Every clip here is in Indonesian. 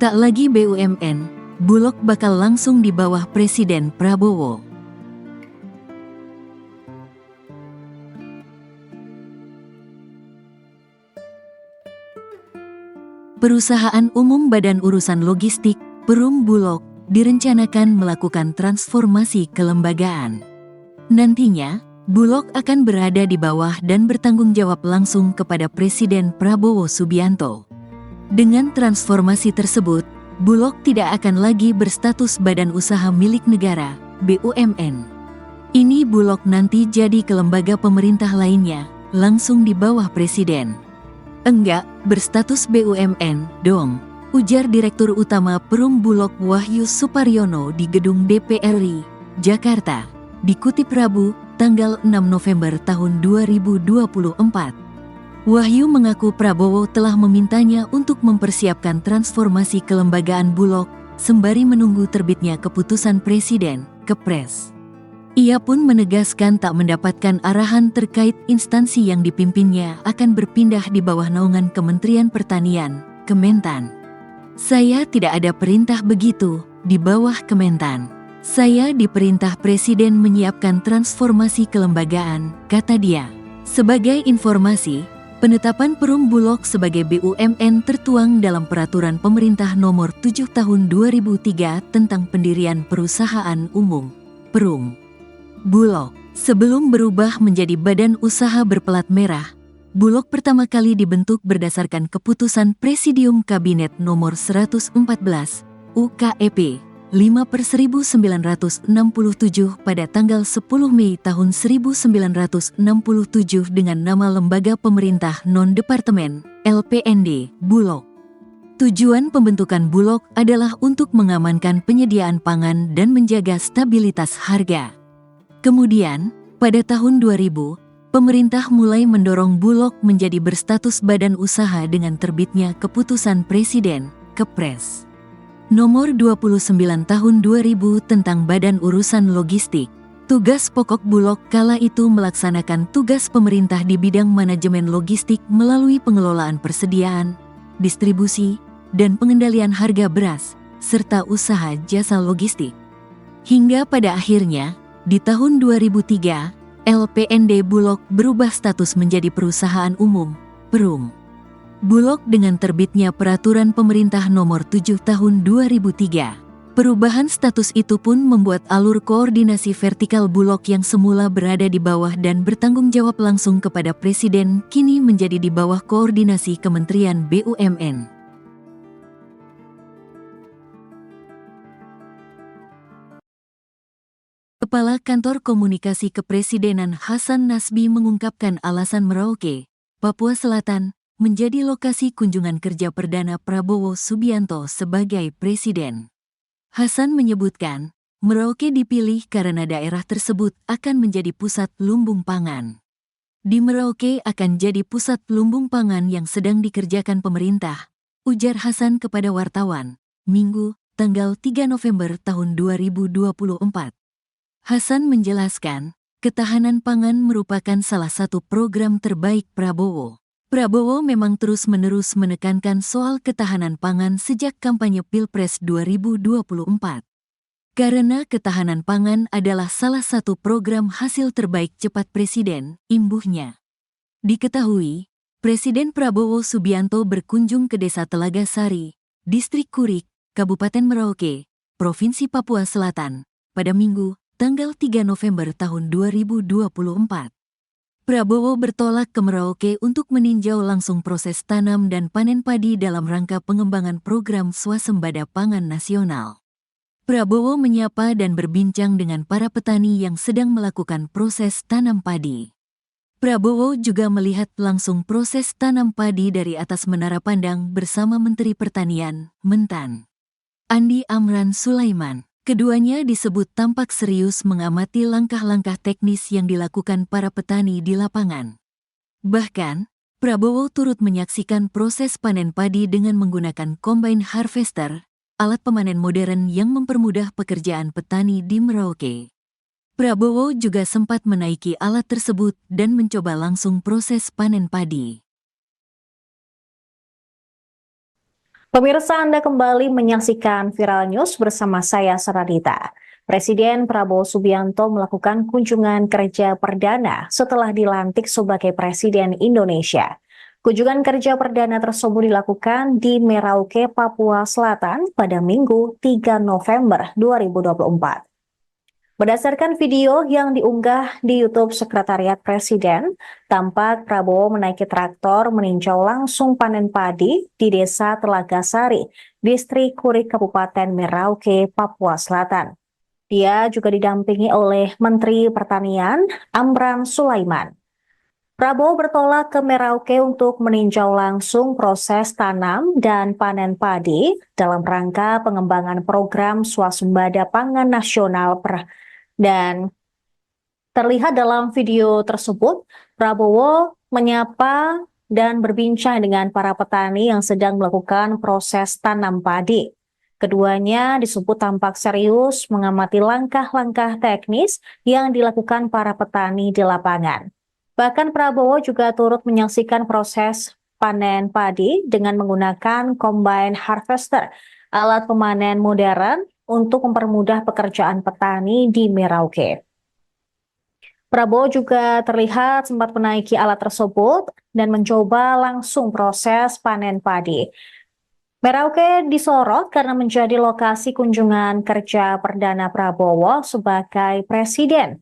Tak lagi BUMN, Bulog bakal langsung di bawah Presiden Prabowo. Perusahaan Umum Badan Urusan Logistik, Perum Bulog, direncanakan melakukan transformasi kelembagaan. Nantinya, Bulog akan berada di bawah dan bertanggung jawab langsung kepada Presiden Prabowo Subianto. Dengan transformasi tersebut, Bulog tidak akan lagi berstatus badan usaha milik negara, BUMN. Ini Bulog nanti jadi ke lembaga pemerintah lainnya, langsung di bawah Presiden. Enggak, berstatus BUMN, dong, ujar Direktur Utama Perum Bulog Wahyu Suparyono di Gedung DPR RI, Jakarta, dikutip Rabu, tanggal 6 November tahun 2024. Wahyu mengaku Prabowo telah memintanya untuk mempersiapkan transformasi kelembagaan Bulog, sembari menunggu terbitnya keputusan Presiden, Kepres. Ia pun menegaskan tak mendapatkan arahan terkait instansi yang dipimpinnya akan berpindah di bawah naungan Kementerian Pertanian, Kementan. Saya tidak ada perintah begitu, di bawah Kementan. Saya diperintah Presiden menyiapkan transformasi kelembagaan, kata dia. Sebagai informasi, penetapan Perum Bulog sebagai BUMN tertuang dalam Peraturan Pemerintah Nomor 7 Tahun 2003 tentang Pendirian Perusahaan Umum, Perum Bulog. Sebelum berubah menjadi badan usaha berpelat merah, Bulog pertama kali dibentuk berdasarkan keputusan Presidium Kabinet Nomor 114, UKEP, 5/1967 pada tanggal 10 Mei tahun 1967 dengan nama Lembaga Pemerintah Non-Departemen, LPND, Bulog. Tujuan pembentukan Bulog adalah untuk mengamankan penyediaan pangan dan menjaga stabilitas harga. Kemudian, pada tahun 2000, pemerintah mulai mendorong Bulog menjadi berstatus badan usaha dengan terbitnya Keputusan Presiden, Kepres Nomor 29 Tahun 2000 tentang Badan Urusan Logistik. Tugas pokok Bulog kala itu melaksanakan tugas pemerintah di bidang manajemen logistik melalui pengelolaan persediaan, distribusi, dan pengendalian harga beras, serta usaha jasa logistik. Hingga pada akhirnya, di tahun 2003, LPND Bulog berubah status menjadi perusahaan umum, Perum Bulog dengan terbitnya Peraturan Pemerintah Nomor 7 Tahun 2003. Perubahan status itu pun membuat alur koordinasi vertikal Bulog yang semula berada di bawah dan bertanggung jawab langsung kepada Presiden kini menjadi di bawah koordinasi Kementerian BUMN. Kepala Kantor Komunikasi Kepresidenan Hasan Nasbi mengungkapkan alasan Merauke, Papua Selatan, menjadi lokasi kunjungan kerja perdana Prabowo Subianto sebagai Presiden. Hasan menyebutkan, Merauke dipilih karena daerah tersebut akan menjadi pusat lumbung pangan. Di Merauke akan jadi pusat lumbung pangan yang sedang dikerjakan pemerintah, ujar Hasan kepada wartawan, Minggu, tanggal 3 November tahun 2024. Hasan menjelaskan, ketahanan pangan merupakan salah satu program terbaik Prabowo. Prabowo memang terus-menerus menekankan soal ketahanan pangan sejak kampanye Pilpres 2024. Karena ketahanan pangan adalah salah satu program hasil terbaik cepat Presiden, imbuhnya. Diketahui, Presiden Prabowo Subianto berkunjung ke Desa Telaga Sari, Distrik Kurik, Kabupaten Merauke, Provinsi Papua Selatan, pada Minggu, tanggal 3 November tahun 2024. Prabowo bertolak ke Merauke untuk meninjau langsung proses tanam dan panen padi dalam rangka pengembangan program swasembada pangan nasional. Prabowo menyapa dan berbincang dengan para petani yang sedang melakukan proses tanam padi. Prabowo juga melihat langsung proses tanam padi dari atas menara pandang bersama Menteri Pertanian, Mentan, Andi Amran Sulaiman. Keduanya disebut tampak serius mengamati langkah-langkah teknis yang dilakukan para petani di lapangan. Bahkan, Prabowo turut menyaksikan proses panen padi dengan menggunakan combine harvester, alat pemanen modern yang mempermudah pekerjaan petani di Merauke. Prabowo juga sempat menaiki alat tersebut dan mencoba langsung proses panen padi. Pemirsa, Anda kembali menyaksikan Viral News bersama saya, Saradita. Presiden Prabowo Subianto melakukan kunjungan kerja perdana setelah dilantik sebagai Presiden Indonesia. Kunjungan kerja perdana tersebut dilakukan di Merauke, Papua Selatan pada Minggu 3 November 2024. Berdasarkan video yang diunggah di YouTube Sekretariat Presiden, tampak Prabowo menaiki traktor meninjau langsung panen padi di Desa Telaga Sari, Distrik Kurik, Kabupaten Merauke, Papua Selatan. Dia juga didampingi oleh Menteri Pertanian Amran Sulaiman. Prabowo bertolak ke Merauke untuk meninjau langsung proses tanam dan panen padi dalam rangka pengembangan program swasembada pangan nasional dan terlihat dalam video tersebut, Prabowo menyapa dan berbincang dengan para petani yang sedang melakukan proses tanam padi. Keduanya disebut tampak serius mengamati langkah-langkah teknis yang dilakukan para petani di lapangan. Bahkan Prabowo juga turut menyaksikan proses panen padi dengan menggunakan combine harvester, alat pemanen modern untuk mempermudah pekerjaan petani di Merauke. Prabowo juga terlihat sempat menaiki alat tersebut dan mencoba langsung proses panen padi. Merauke disorot karena menjadi lokasi kunjungan kerja perdana Prabowo sebagai presiden.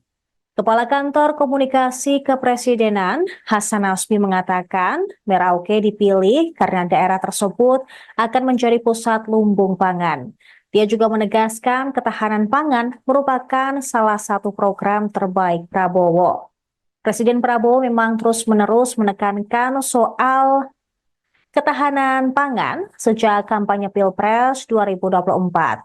Kepala Kantor Komunikasi Kepresidenan, Hasan Nasbi, mengatakan Merauke dipilih karena daerah tersebut akan menjadi pusat lumbung pangan. Dia juga menegaskan ketahanan pangan merupakan salah satu program terbaik Prabowo. Presiden Prabowo memang terus-menerus menekankan soal ketahanan pangan sejak kampanye Pilpres 2024.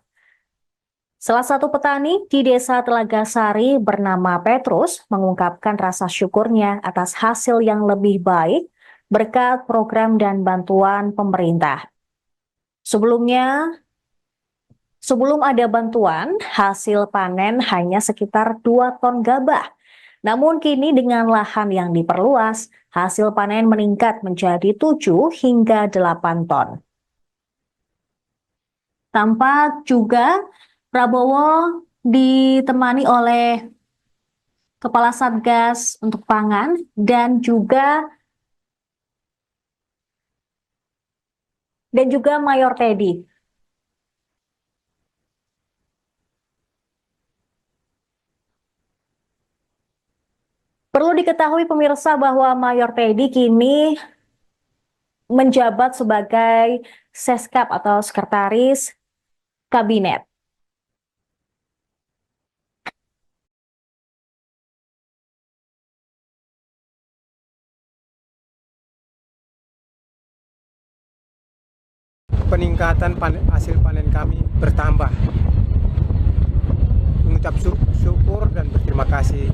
Salah satu petani di Desa Telaga Sari bernama Petrus mengungkapkan rasa syukurnya atas hasil yang lebih baik berkat program dan bantuan pemerintah. Sebelum ada bantuan, hasil panen hanya sekitar 2 ton gabah. Namun kini dengan lahan yang diperluas, hasil panen meningkat menjadi 7 hingga 8 ton. Tampak juga Prabowo ditemani oleh Kepala Satgas untuk Pangan dan juga Mayor Teddy. Perlu diketahui pemirsa bahwa Mayor Teddy kini menjabat sebagai Seskap atau Sekretaris Kabinet. Peningkatan hasil panen kami bertambah. Mengucap syukur dan berterima kasih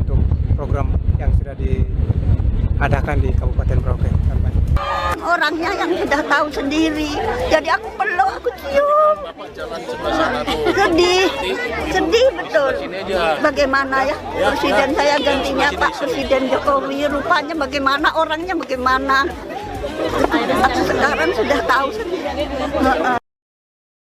untuk program yang sudah diadakan di Kabupaten Merauke. Orangnya yang sudah tahu sendiri, jadi aku peluk, aku cium. Sedih betul. Bagaimana ya presiden saya gantinya Pak Presiden Jokowi, rupanya bagaimana, orangnya bagaimana. Aku sekarang sudah tahu sendiri.